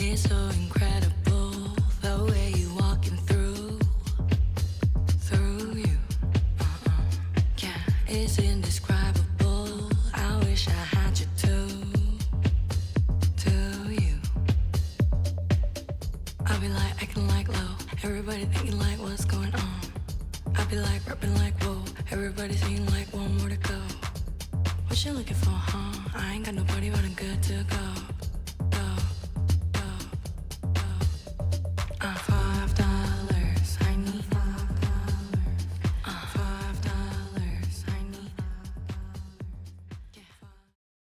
It's so incredible the way you walking through you. Yeah, it's indescribable. I wish I had you too, to you. I'll be like acting like low, everybody thinking like what's going on. I'll be like rapping like whoa, everybody singing like one more to go. What you looking for, huh? I ain't got nobody but I'm good to go.